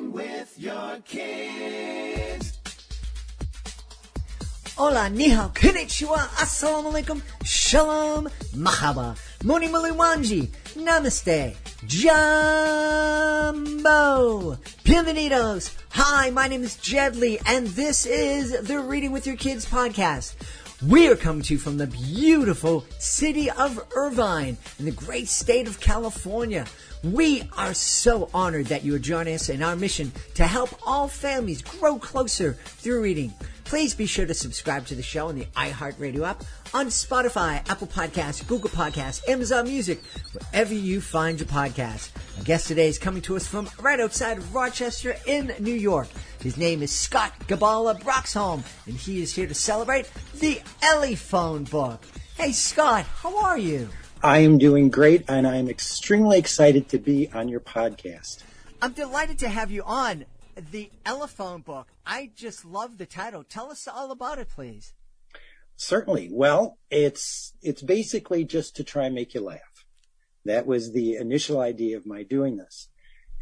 Reading with your kids. Hola, ni hao, konnichiwa, assalamu alaikum, shalom, mahaba, moni maliwanji, namaste, jumbo, bienvenidos. Hi, my name is Jedlie, and this is the Reading with Your Kids podcast. We are coming to you from the beautiful city of Irvine in the great state of California. We are so honored that you are joining us in our mission to help all families grow closer through reading. Please be sure to subscribe to the show on the iHeartRadio app, on Spotify, Apple Podcasts, Google Podcasts, Amazon Music, wherever you find your podcast. Our guest today is coming to us from right outside of Rochester in New York. His name is Scott Gibala Broxholm, and he is here to celebrate the Ele-Phone Book. Hey, Scott, how are you? I am doing great, and I'm extremely excited to be on your podcast. I'm delighted to have you on. The Ele-Phone Book. I just love the title. Tell us all about it, please. Certainly. Well, it's basically just to try and make you laugh. That was the initial idea of my doing this.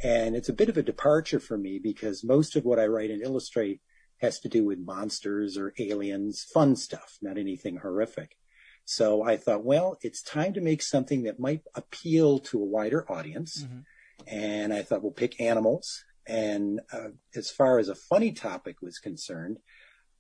And it's a bit of a departure for me because most of what I write and illustrate has to do with monsters or aliens, fun stuff, not anything horrific. So I thought, well, it's time to make something that might appeal to a wider audience. Mm-hmm. And I thought, we'll pick animals. And as far as a funny topic was concerned,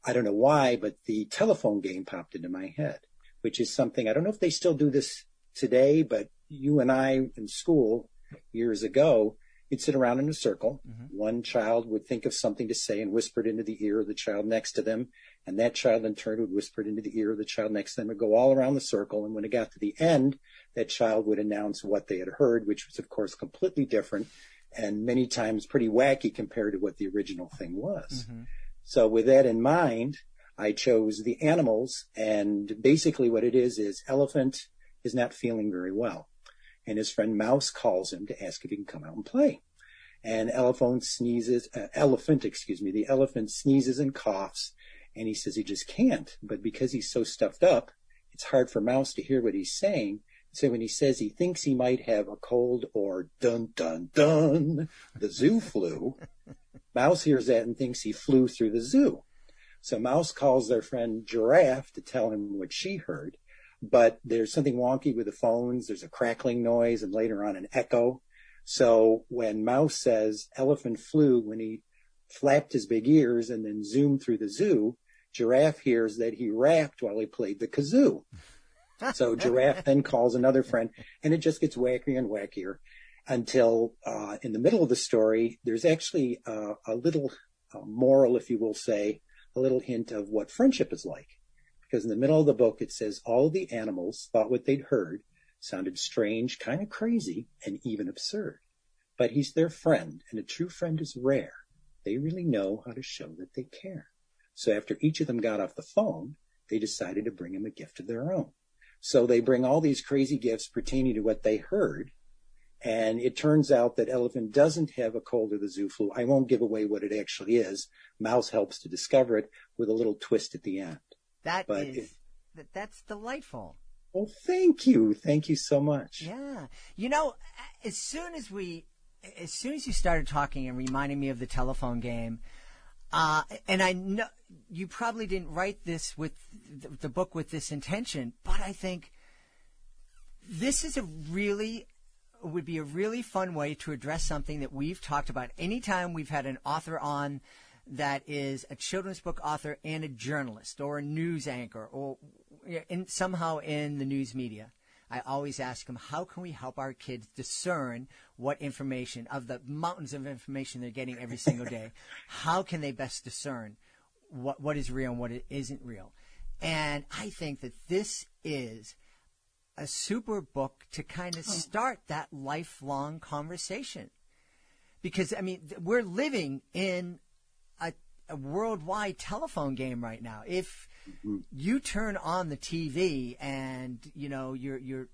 I don't know why, but the telephone game popped into my head, which is something, I don't know if they still do this today, but you and I in school years ago, you'd sit around in a circle. Mm-hmm. One child would think of something to say and whisper it into the ear of the child next to them. And that child in turn would whisper it into the ear of the child next to them and go all around the circle. And when it got to the end, that child would announce what they had heard, which was, of course, completely different and many times pretty wacky compared to what the original thing was. Mm-hmm. So with that in mind, I chose the animals. And basically what it is Elephant is not feeling very well. And his friend Mouse calls him to ask if he can come out and play. And the elephant sneezes and coughs. And he says he just can't. But because he's so stuffed up, it's hard for Mouse to hear what he's saying. So when he says he thinks he might have a cold or dun, dun, dun, the zoo flu, Mouse hears that and thinks he flew through the zoo. So Mouse calls their friend Giraffe to tell him what she heard. But there's something wonky with the phones. There's a crackling noise and later on an echo. So when Mouse says elephant flew, when he flapped his big ears and then zoomed through the zoo, Giraffe hears that he rapped while he played the kazoo. So Giraffe then calls another friend, and it just gets wackier and wackier until in the middle of the story, there's actually a little moral, if you will say, a little hint of what friendship is like. Because in the middle of the book, it says all the animals thought what they'd heard sounded strange, kind of crazy, and even absurd. But he's their friend, and a true friend is rare. They really know how to show that they care. So after each of them got off the phone, they decided to bring him a gift of their own. So they bring all these crazy gifts pertaining to what they heard. And it turns out that Elephant doesn't have a cold or the zoo flu. I won't give away what it actually is. Mouse helps to discover it with a little twist at the end. That's delightful. Oh, thank you. Thank you so much. Yeah. You know, as soon as you started talking and reminding me of the telephone game, and I know you probably didn't write this with the book with this intention, but I think this is would be a really fun way to address something that we've talked about. Anytime we've had an author on that is a children's book author and a journalist or a news anchor or somehow in the news media, I always ask them, how can we help our kids discern what information, of the mountains of information they're getting every single day, how can they best discern what is real and what isn't real? And I think that this is a super book to kind of start that lifelong conversation. Because, I mean, we're living in a worldwide telephone game right now. If you turn on the TV and, you know, you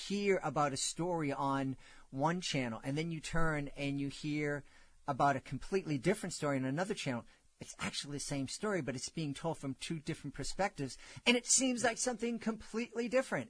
hear about a story on one channel and then you turn and you hear about a completely different story on another channel, it's actually the same story, but it's being told from two different perspectives, and it seems like something completely different.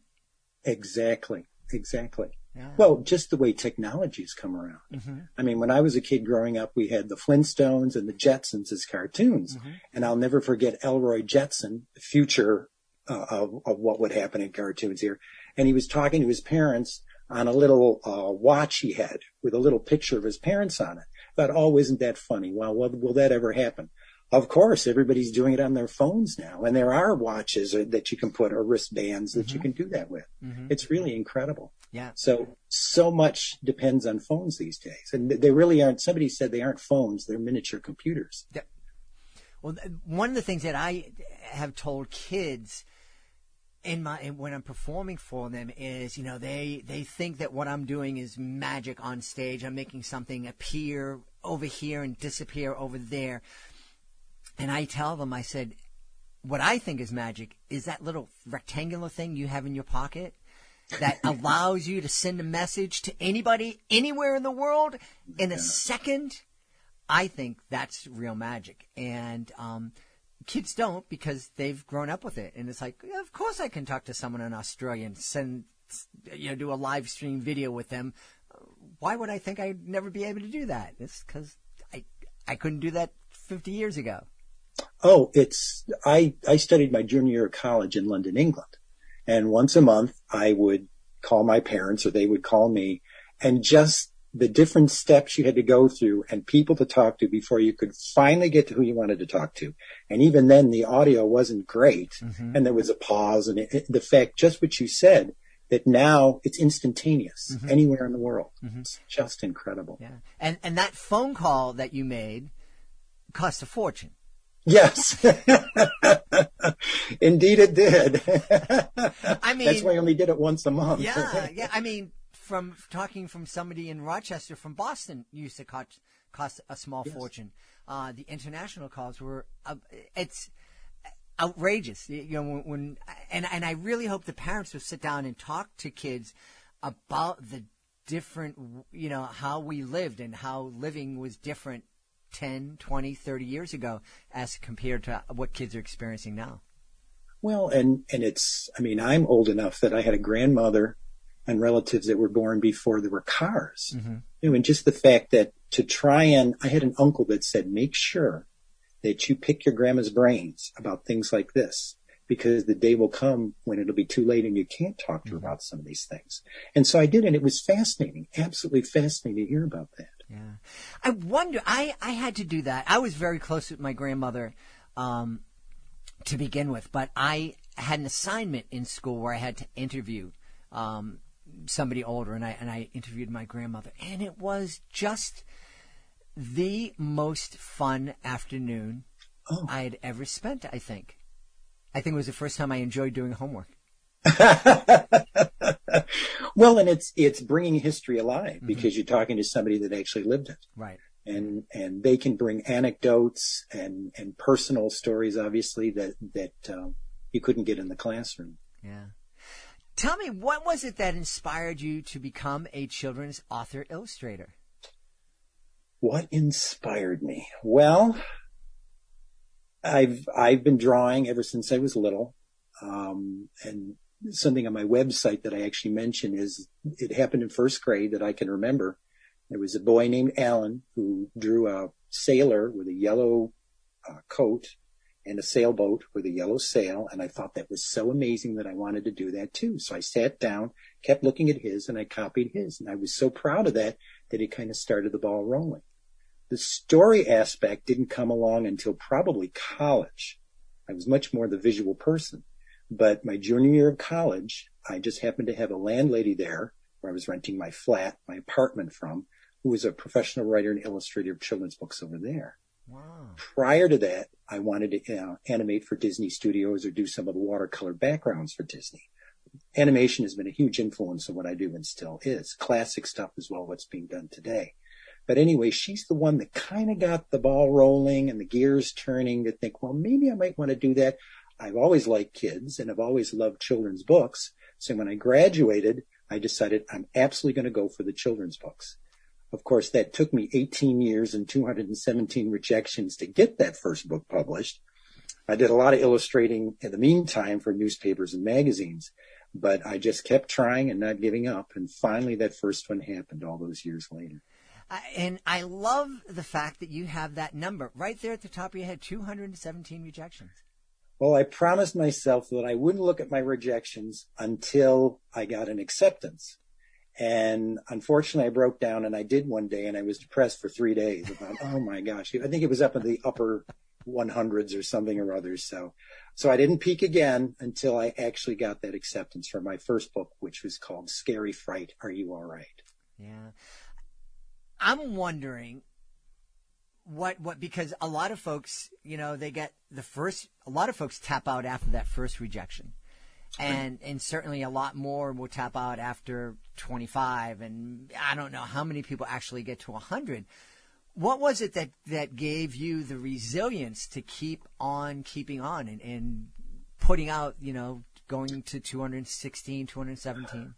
Exactly. Exactly. Yeah. Well, just the way technology's come around. Mm-hmm. I mean, when I was a kid growing up, we had the Flintstones and the Jetsons as cartoons. Mm-hmm. And I'll never forget Elroy Jetson, the future of what would happen in cartoons here. And he was talking to his parents on a little watch he had with a little picture of his parents on it. I thought, oh, isn't that funny? Well, will that ever happen? Of course, everybody's doing it on their phones now. And there are watches that you can put, or wristbands that you can do that with. Mm-hmm. It's really incredible. Yeah. So much depends on phones these days. And they really aren't, somebody said they aren't phones, they're miniature computers. Yeah. Well, one of the things that I have told kids when I'm performing for them is, they think that what I'm doing is magic on stage. I'm making something appear over here and disappear over there. And I tell them, I said, what I think is magic is that little rectangular thing you have in your pocket that allows you to send a message to anybody, anywhere in the world in a second. I think that's real magic. And kids don't, because they've grown up with it. And it's like, yeah, of course I can talk to someone in Australia and do a live stream video with them. Why would I think I'd never be able to do that? It's because I couldn't do that 50 years ago. Oh, I studied my junior year of college in London, England. And once a month I would call my parents, or they would call me, and just the different steps you had to go through and people to talk to before you could finally get to who you wanted to talk to. And even then the audio wasn't great. Mm-hmm. And there was a pause, and the fact, just what you said, that now it's instantaneous anywhere in the world. Mm-hmm. It's just incredible. Yeah. And that phone call that you made cost a fortune. Yes. Indeed it did. I mean, that's why I only did it once a month. Yeah. I mean, from talking from somebody in Rochester from Boston used to cost a small fortune. The international calls were, it's outrageous. And I really hope the parents will sit down and talk to kids about the different, how we lived and how living was different 10, 20, 30 years ago as compared to what kids are experiencing now. Well, and I'm old enough that I had a grandmother and relatives that were born before there were cars. Mm-hmm. And just the fact that I had an uncle that said, make sure that you pick your grandma's brains about things like this, because the day will come when it'll be too late and you can't talk to her about some of these things. And so I did, and it was fascinating, absolutely fascinating to hear about that. Yeah. I wonder, I had to do that. I was very close with my grandmother to begin with, but I had an assignment in school where I had to interview somebody older, and I interviewed my grandmother, and it was just the most fun afternoon I had ever spent, I think. I think it was the first time I enjoyed doing homework. Well, and it's bringing history alive, because you're talking to somebody that actually lived it. Right. And they can bring anecdotes and personal stories, obviously, that you couldn't get in the classroom. Yeah. Tell me, what was it that inspired you to become a children's author illustrator? What inspired me? Well, I've been drawing ever since I was little. And something on my website that I actually mentioned is it happened in first grade that I can remember. There was a boy named Alan who drew a sailor with a yellow coat and a sailboat with a yellow sail. And I thought that was so amazing that I wanted to do that too. So I sat down, kept looking at his, and I copied his. And I was so proud of that it kind of started the ball rolling. The story aspect didn't come along until probably college. I was much more the visual person. But my junior year of college, I just happened to have a landlady there where I was renting my apartment from, who was a professional writer and illustrator of children's books over there. Wow. Prior to that, I wanted to animate for Disney Studios or do some of the watercolor backgrounds for Disney. Animation has been a huge influence on what I do and still is. Classic stuff as well, what's being done today. But anyway, she's the one that kind of got the ball rolling and the gears turning to think, well, maybe I might want to do that. I've always liked kids and I've always loved children's books. So when I graduated, I decided I'm absolutely going to go for the children's books. Of course, that took me 18 years and 217 rejections to get that first book published. I did a lot of illustrating in the meantime for newspapers and magazines. But I just kept trying and not giving up. And finally, that first one happened all those years later. And I love the fact that you have that number right there at the top of your head, 217 rejections. Well, I promised myself that I wouldn't look at my rejections until I got an acceptance. And unfortunately, I broke down, and I did one day, and I was depressed for 3 days about, oh my gosh, I think it was up in the upper 100s or something or other. So I didn't peak again until I actually got that acceptance for my first book, which was called Scary Fright, Are You All Right? Yeah. I'm wondering what, because a lot of folks, they get a lot of folks tap out after that first rejection. And certainly a lot more will tap out after 25. And I don't know how many people actually get to 100. What was it that gave you the resilience to keep on keeping on and putting out, going to 216, 217?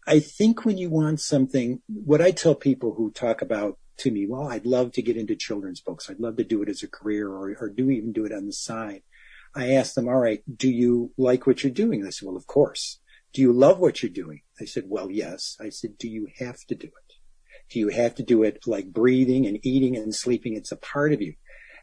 I think when you want something, what I tell people who talk about to me, well, I'd love to get into children's books. I'd love to do it as a career or even do it on the side. I asked them, all right, do you like what you're doing? They said, well, of course. Do you love what you're doing? I said, well, yes. I said, do you have to do it? Do you have to do it like breathing and eating and sleeping? It's a part of you.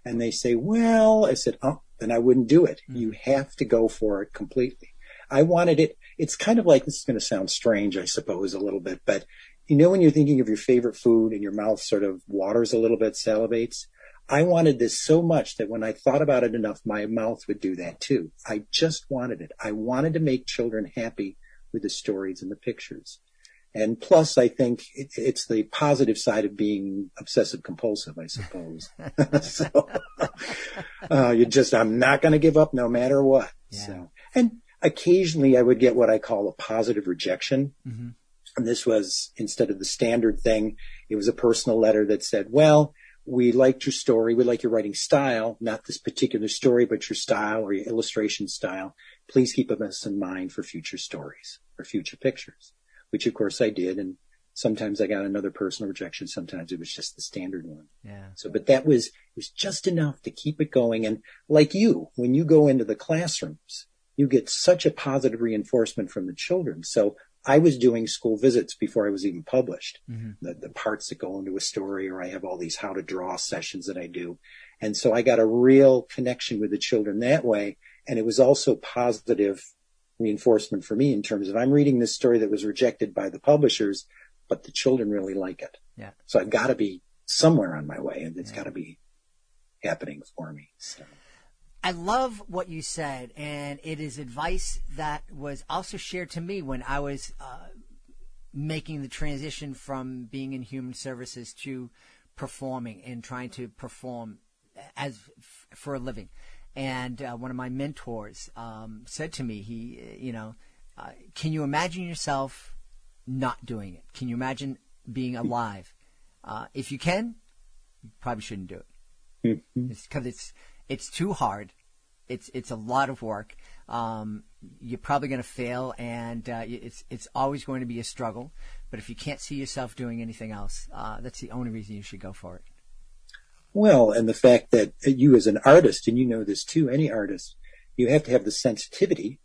And they say, well, I said, oh, then I wouldn't do it. You have to go for it completely. I wanted it. It's kind of like, this is going to sound strange, I suppose, a little bit, but when you're thinking of your favorite food and your mouth sort of waters a little bit, salivates, I wanted this so much that when I thought about it enough, my mouth would do that too. I just wanted it. I wanted to make children happy with the stories and the pictures. And plus, I think it's the positive side of being obsessive compulsive, I suppose. So, I'm not going to give up no matter what. Yeah. So, and occasionally I would get what I call a positive rejection. Mm-hmm. And this was, instead of the standard thing, it was a personal letter that said, well, we liked your story. We like your writing style, not this particular story, but your style or your illustration style. Please keep us in mind for future stories or future pictures, which of course I did. And sometimes I got another personal rejection. Sometimes it was just the standard one. Yeah. So, but it was just enough to keep it going. And like you, when you go into the classrooms, you get such a positive reinforcement from the children. So I was doing school visits before I was even published, the parts that go into a story, or I have all these how to draw sessions that I do. And so I got a real connection with the children that way. And it was also positive reinforcement for me in terms of, I'm reading this story that was rejected by the publishers, but the children really like it. Yeah. So I've got to be somewhere on my way, and it's got to be happening for me. So. I love what you said, and it is advice that was also shared to me when I was making the transition from being in human services to performing and trying to perform for a living. And one of my mentors said to me, can you imagine yourself not doing it? Can you imagine being alive? If you can, you probably shouldn't do it. Because it's too hard. It's a lot of work. You're probably going to fail, and it's always going to be a struggle. But if you can't see yourself doing anything else, that's the only reason you should go for it. Well, and the fact that you as an artist, and you know this too, any artist, you have to have the sensitivity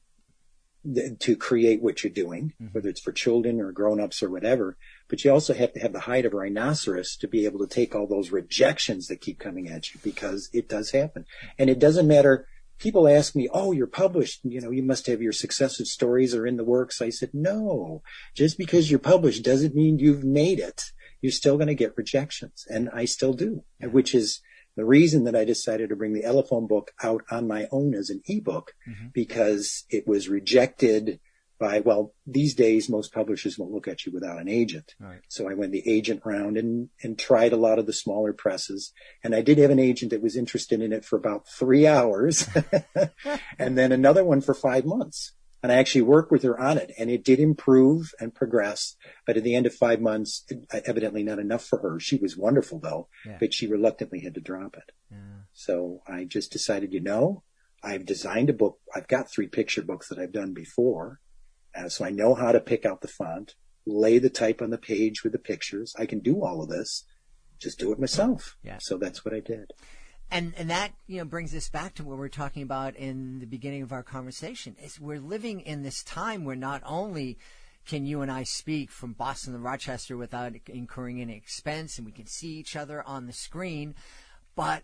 to create what you're doing, whether it's for children or grown-ups or whatever. But you also have to have the hide of a rhinoceros to be able to take all those rejections that keep coming at you, because it does happen. And it doesn't matter. People ask me, oh, you're published, you must have your successive stories are in the works. I said, no, just because you're published doesn't mean you've made it. You're still going to get rejections. And I still do, which is the reason that I decided to bring the Ele-Phone book out on my own as an ebook, because it was rejected by, well, these days, most publishers won't look at you without an agent. Right. So I went the agent round and tried a lot of the smaller presses. And I did have an agent that was interested in it for about 3 hours and then another one for 5 months. And I actually worked with her on it, and it did improve and progress. But at the end of 5 months, evidently not enough for her. She was wonderful, though, but she reluctantly had to drop it. Yeah. So I just decided, I've designed a book. I've got 3 picture books that I've done before. So I know how to pick out the font, lay the type on the page with the pictures. I can do all of this. Just do it myself. Yeah. So that's what I did. And that, brings us back to what we're talking about in the beginning of our conversation. Is we're living in this time where not only can you and I speak from Boston to Rochester without incurring any expense, and we can see each other on the screen, but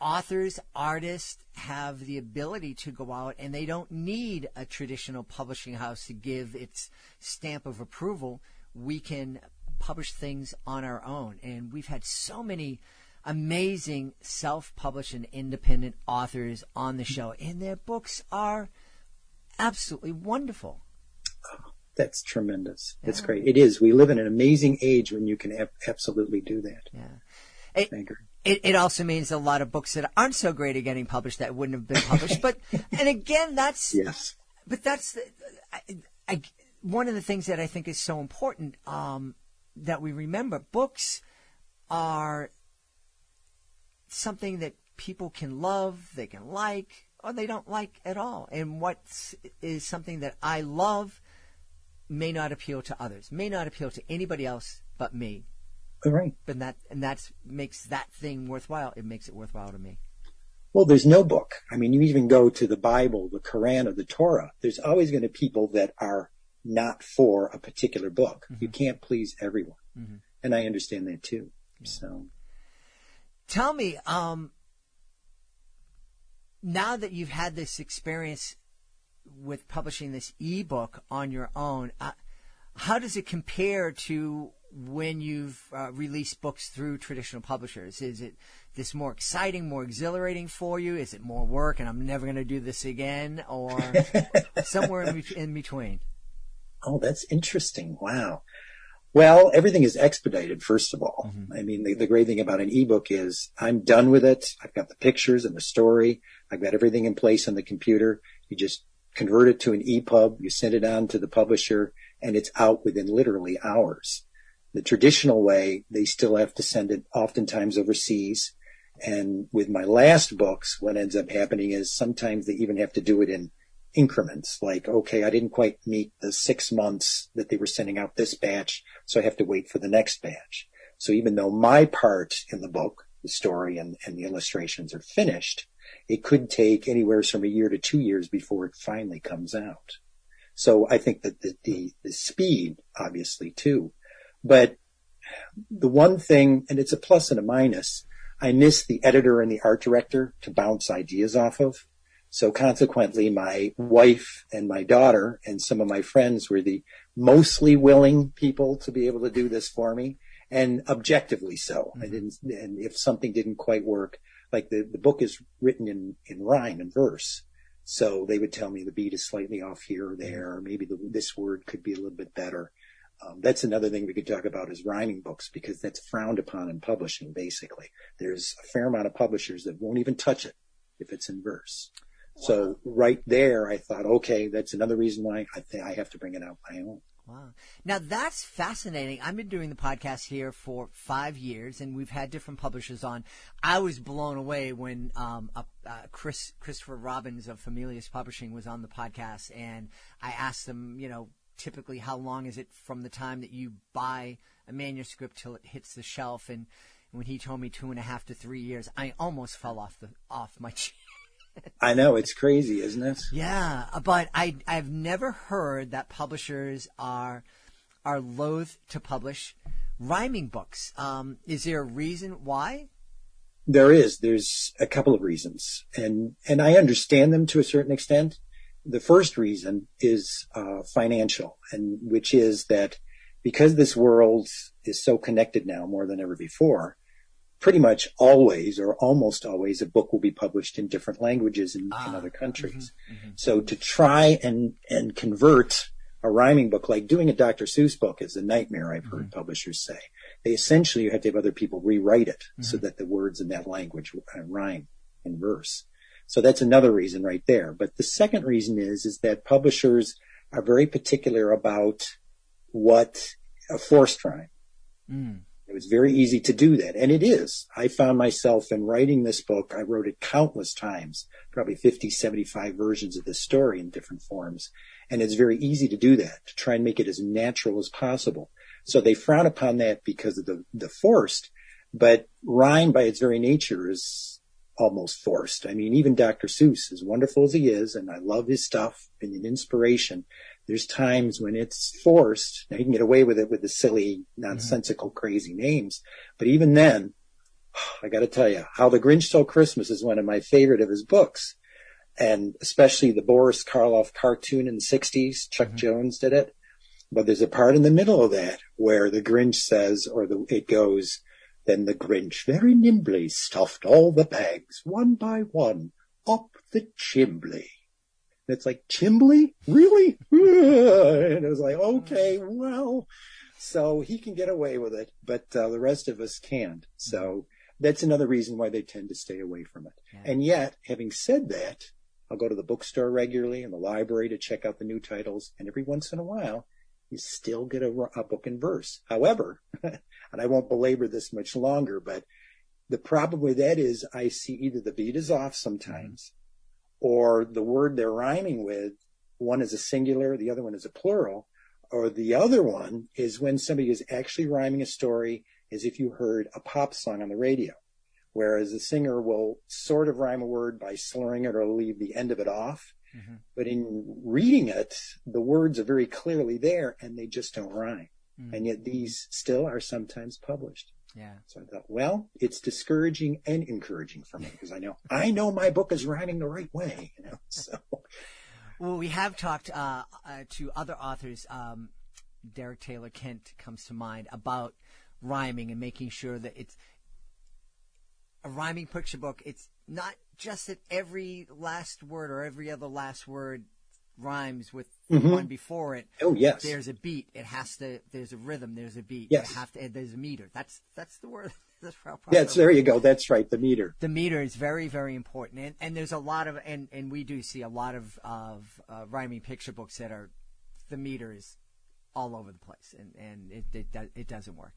authors, artists have the ability to go out, and they don't need a traditional publishing house to give its stamp of approval. We can publish things on our own. And we've had so many amazing self-published and independent authors on the show, and their books are absolutely wonderful. Oh, that's tremendous. That's great. It is. We live in an amazing age when you can absolutely do that. Yeah. I agree. It also means a lot of books that aren't so great at getting published that wouldn't have been published. And again, that's yes. But that's one of the things that I think is so important that we remember. Books are something that people can love, they can like, or they don't like at all. And what is something that I love may not appeal to others, may not appeal to anybody else but me. All right. And that makes that thing worthwhile. It makes it worthwhile to me. Well, there's no book. I mean, you even go to the Bible, the Quran, or the Torah. There's always going to be people that are not for a particular book. Mm-hmm. You can't please everyone. Mm-hmm. And I understand that too. Yeah. So, tell me, now that you've had this experience with publishing this ebook on your own, how does it compare to when you've released books through traditional publishers? Is it this more exciting, more exhilarating for you? Is it more work and I'm never going to do this again, or somewhere in between? Oh, that's interesting. Wow. Well, everything is expedited, first of all. Mm-hmm. I mean, the great thing about an ebook is I'm done with it. I've got the pictures and the story. I've got everything in place on the computer. You just convert it to an EPUB. You send it on to the publisher, and it's out within literally hours. The traditional way, they still have to send it oftentimes overseas. And with my last books, what ends up happening is sometimes they even have to do it in increments. Like, okay, I didn't quite meet the 6 months that they were sending out this batch, so I have to wait for the next batch. So even though my part in the book, the story and the illustrations are finished, it could take anywhere from a year to 2 years before it finally comes out. So I think that the speed, obviously, too. But the one thing, and it's a plus and a minus, I miss the editor and the art director to bounce ideas off of. So consequently, my wife and my daughter and some of my friends were the mostly willing people to be able to do this for me, and objectively so. Mm-hmm. And if something didn't quite work, like the book is written in rhyme and verse. So they would tell me the beat is slightly off here or there, or maybe this word could be a little bit better. That's another thing we could talk about is rhyming books, because that's frowned upon in publishing, basically. There's a fair amount of publishers that won't even touch it if it's in verse. Wow. So right there, I thought, okay, that's another reason why I have to bring it out my own. Wow. Now, that's fascinating. I've been doing the podcast here for 5 years, and we've had different publishers on. I was blown away when Christopher Robbins of Familius Publishing was on the podcast, and I asked them, typically how long is it from the time that you buy a manuscript till it hits the shelf? And when he told me 2.5 to 3 years, I almost fell off my chair. I know, it's crazy, isn't it? Yeah, but I've never heard that publishers are loath to publish rhyming books. Is there a reason why? There is. There's a couple of reasons, and I understand them to a certain extent. The first reason is financial, and which is that because this world is so connected now more than ever before, pretty much always or almost always a book will be published in different languages in other countries. Mm-hmm, mm-hmm. So to try and convert a rhyming book, like doing a Dr. Seuss book, is a nightmare, I've heard publishers say. They essentially, you have to have other people rewrite it so that the words in that language rhyme in verse. So that's another reason right there. But the second reason is that publishers are very particular about what a forced rhyme. It was very easy to do that. And it is. I found myself in writing this book. I wrote it countless times, probably 50, 75 versions of this story in different forms. And it's very easy to do that, to try and make it as natural as possible. So they frown upon that because of the forced, but rhyme by its very nature is almost forced. I mean, even Dr. Seuss, as wonderful as he is, and I love his stuff and an inspiration, there's times when it's forced. Now, he can get away with it with the silly, nonsensical, crazy names. But even then, I got to tell you, How the Grinch Stole Christmas is one of my favorite of his books. And especially the Boris Karloff cartoon in the 60s. Chuck Jones did it. But there's a part in the middle of that where the Grinch says, it goes, then the Grinch very nimbly stuffed all the bags, one by one, up the chimbley. And it's like, chimbley? Really? And it was like, okay, well, so he can get away with it, but the rest of us can't. So that's another reason why they tend to stay away from it. Yeah. And yet, having said that, I'll go to the bookstore regularly and the library to check out the new titles. And every once in a while, you still get a book in verse. However, and I won't belabor this much longer, but the problem with that is I see either the beat is off sometimes, or the word they're rhyming with, one is a singular, the other one is a plural, or the other one is when somebody is actually rhyming a story as if you heard a pop song on the radio, whereas the singer will sort of rhyme a word by slurring it or leave the end of it off. Mm-hmm. But in reading it, the words are very clearly there and they just don't rhyme. Mm-hmm. And yet these still are sometimes published. Yeah. So I thought, well, it's discouraging and encouraging for me because I know my book is rhyming the right way. So. Well, we have talked to other authors. Derek Taylor Kent comes to mind about rhyming and making sure that it's a rhyming picture book. It's not just that every last word or every other last word rhymes with one before it. Oh, yes. There's a beat. There's a rhythm. There's a beat. Yes. There's a meter. That's the word. Yes, there you go. That's right. The meter. The meter is very, very important. And there's a lot of, and we do see a lot of rhyming picture books that are, the meter is all over the place and it doesn't work.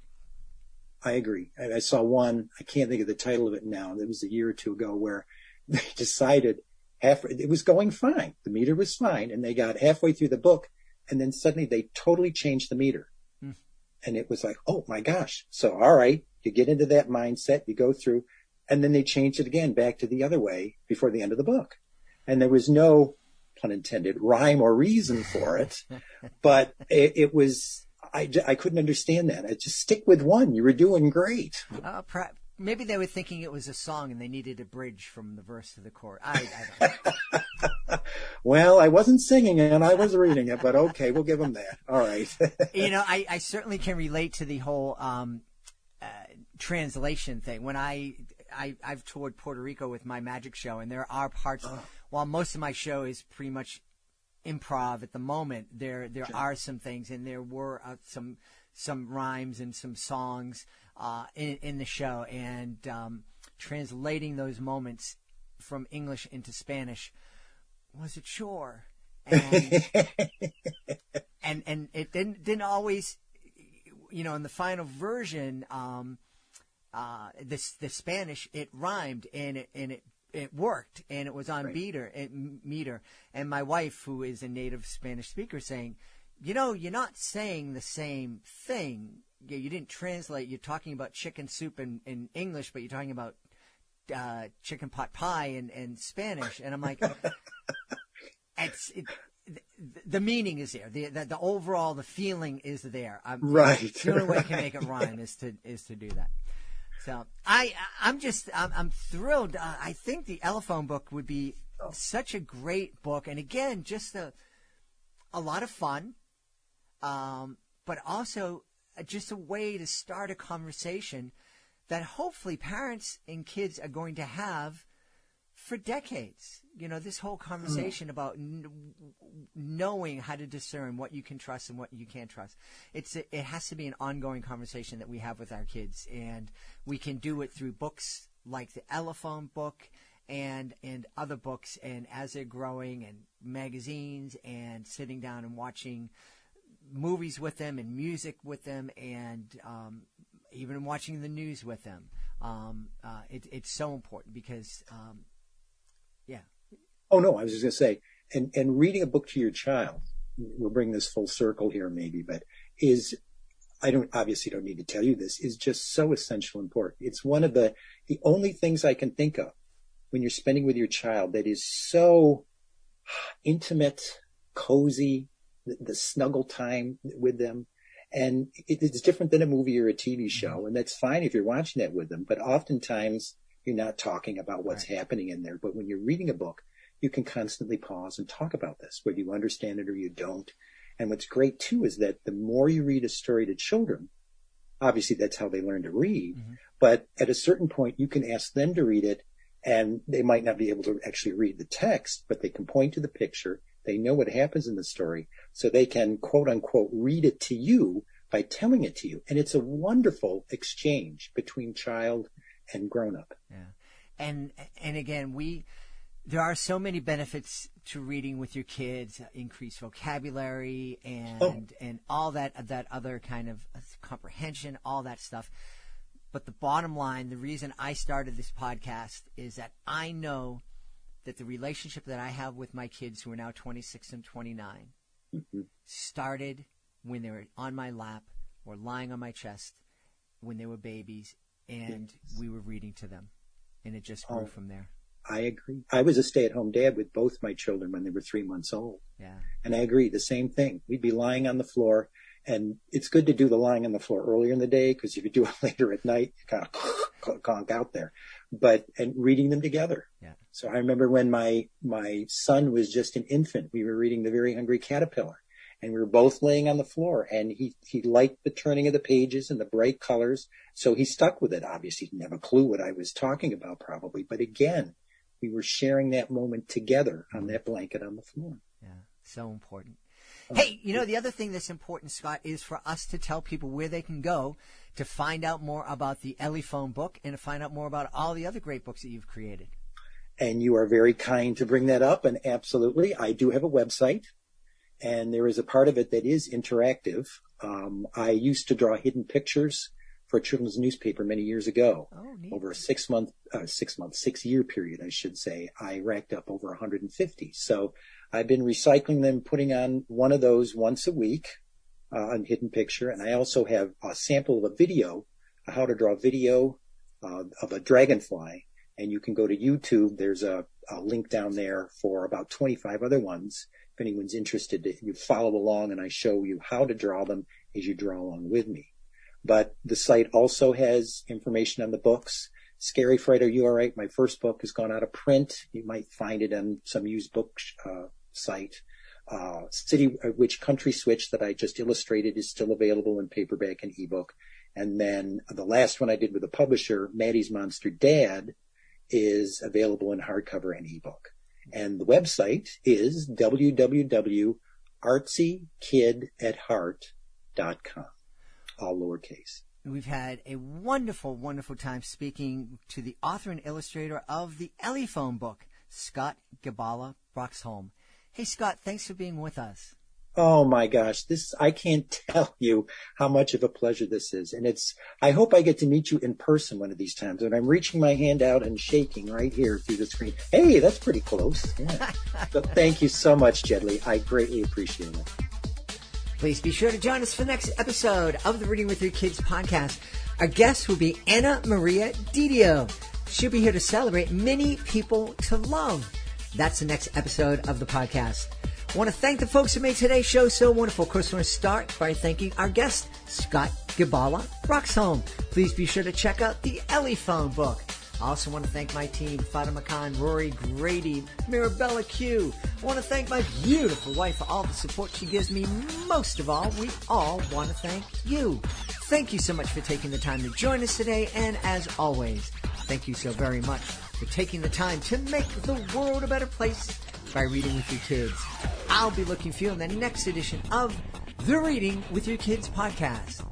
I agree. I saw one, I can't think of the title of it now. It was a year or two ago where they decided it was going fine. The meter was fine. And they got halfway through the book and then suddenly they totally changed the meter. And it was like, oh my gosh. So, all right, you get into that mindset, you go through, and then they changed it again back to the other way before the end of the book. And there was no, pun intended, rhyme or reason for it. But it was, I couldn't understand that. I just stick with one. You were doing great. Maybe they were thinking it was a song and they needed a bridge from the verse to the chorus. I don't know. Well, I wasn't singing it, I was reading it, but okay, we'll give them that. All right. I certainly can relate to the whole translation thing. When I've toured Puerto Rico with my magic show, and there are parts, while most of my show is pretty much improv at the moment, there are some things, and there were some rhymes and some songs in the show, and translating those moments from English into Spanish was a chore, and and it didn't always, in the final version, the Spanish, it rhymed and it worked, and it was on meter, and my wife, who is a native Spanish speaker, saying, you're not saying the same thing. You didn't translate. You're talking about chicken soup in English, but you're talking about chicken pot pie in Spanish. And I'm like, the meaning is there. The overall, the feeling is there. Right. The only way I can make it rhyme is to do that. So I'm thrilled. I think the Ele-Phone book would be such a great book, and again, just a lot of fun, but also just a way to start a conversation that hopefully parents and kids are going to have for decades. This whole conversation about knowing how to discern what you can trust and what you can't trust. It has to be an ongoing conversation that we have with our kids, and we can do it through books like the Ele-Phone book and other books, and as they're growing, and magazines, and sitting down and watching movies with them and music with them, and even watching the news with them. It's so important because, Oh, no, I was just going to say, and reading a book to your child, we'll bring this full circle here maybe, but I obviously don't need to tell you this, is just so essential and important. It's one of the only things I can think of when you're spending with your child that is so intimate, cozy, the snuggle time with them. And it's different than a movie or a TV show. And that's fine if you're watching that with them. But oftentimes you're not talking about what's happening in there. But when you're reading a book, you can constantly pause and talk about this, whether you understand it or you don't. And what's great too is that the more you read a story to children, obviously that's how they learn to read. But at a certain point, you can ask them to read it, and they might not be able to actually read the text, but they can point to the picture. They know what happens in the story, so they can, quote unquote, read it to you by telling it to you. And it's a wonderful exchange between child and grown up. Yeah. And again, there are so many benefits to reading with your kids, increased vocabulary and all that other kind of comprehension, all that stuff. But the bottom line, the reason I started this podcast is that I know that the relationship that I have with my kids, who are now 26 and 29, started when they were on my lap or lying on my chest when they were babies, and we were reading to them, and it just grew from there. I agree. I was a stay-at-home dad with both my children when they were 3 months old. Yeah. And I agree, the same thing. We'd be lying on the floor, and it's good to do the lying on the floor earlier in the day, because if you do it later at night, you kind of conk out there. And reading them together. Yeah. So I remember when my son was just an infant, we were reading The Very Hungry Caterpillar, and we were both laying on the floor, and he liked the turning of the pages and the bright colors. So he stuck with it. Obviously, he didn't have a clue what I was talking about probably, but again, we were sharing that moment together on that blanket on the floor. Yeah. So important. Hey, the other thing that's important, Scott, is for us to tell people where they can go to find out more about the Ele-Phone Book and to find out more about all the other great books that you've created. And you are very kind to bring that up. And absolutely, I do have a website, and there is a part of it that is interactive. I used to draw hidden pictures for a children's newspaper many years ago. Oh, neat. Over a 6-year period, I should say, I racked up over 150. So I've been recycling them, putting on one of those once a week on hidden picture. And I also have a sample of a video, how to draw video of a dragonfly. And you can go to YouTube. There's a link down there for about 25 other ones. If anyone's interested, you follow along and I show you how to draw them as you draw along with me. But the site also has information on the books. Scary Fright, Are You All Right? My first book has gone out of print. You might find it on some used book site. City Witch Country Switch that I just illustrated is still available in paperback and ebook. And then the last one I did with the publisher, Maddie's Monster Dad, is available in hardcover and ebook. And the website is www.artsykidatheart.com. All lowercase. We've had a wonderful, wonderful time speaking to the author and illustrator of the Ele-Phone Book, Scott Gibala Broxholm. Hey, Scott, thanks for being with us. Oh my gosh, I can't tell you how much of a pleasure this is. And I hope I get to meet you in person one of these times. And I'm reaching my hand out and shaking right here through the screen. Hey, that's pretty close. Yeah. So thank you so much, Jedlie. I greatly appreciate it. Please be sure to join us for the next episode of the Reading with Your Kids podcast. Our guest will be Anna Maria Didio. She'll be here to celebrate Many People to Love. That's the next episode of the podcast. I want to thank the folks who made today's show so wonderful. Of course, I want to start by thanking our guest, Scott Gibala Broxholm. Please be sure to check out the Ele-Phone Book. I also want to thank my team, Fatima Khan, Rory Grady, Mirabella Q. I want to thank my beautiful wife for all the support she gives me. Most of all, we all want to thank you. Thank you so much for taking the time to join us today. And as always, thank you so very much for taking the time to make the world a better place by reading with your kids. I'll be looking for you in the next edition of the Reading with Your Kids podcast.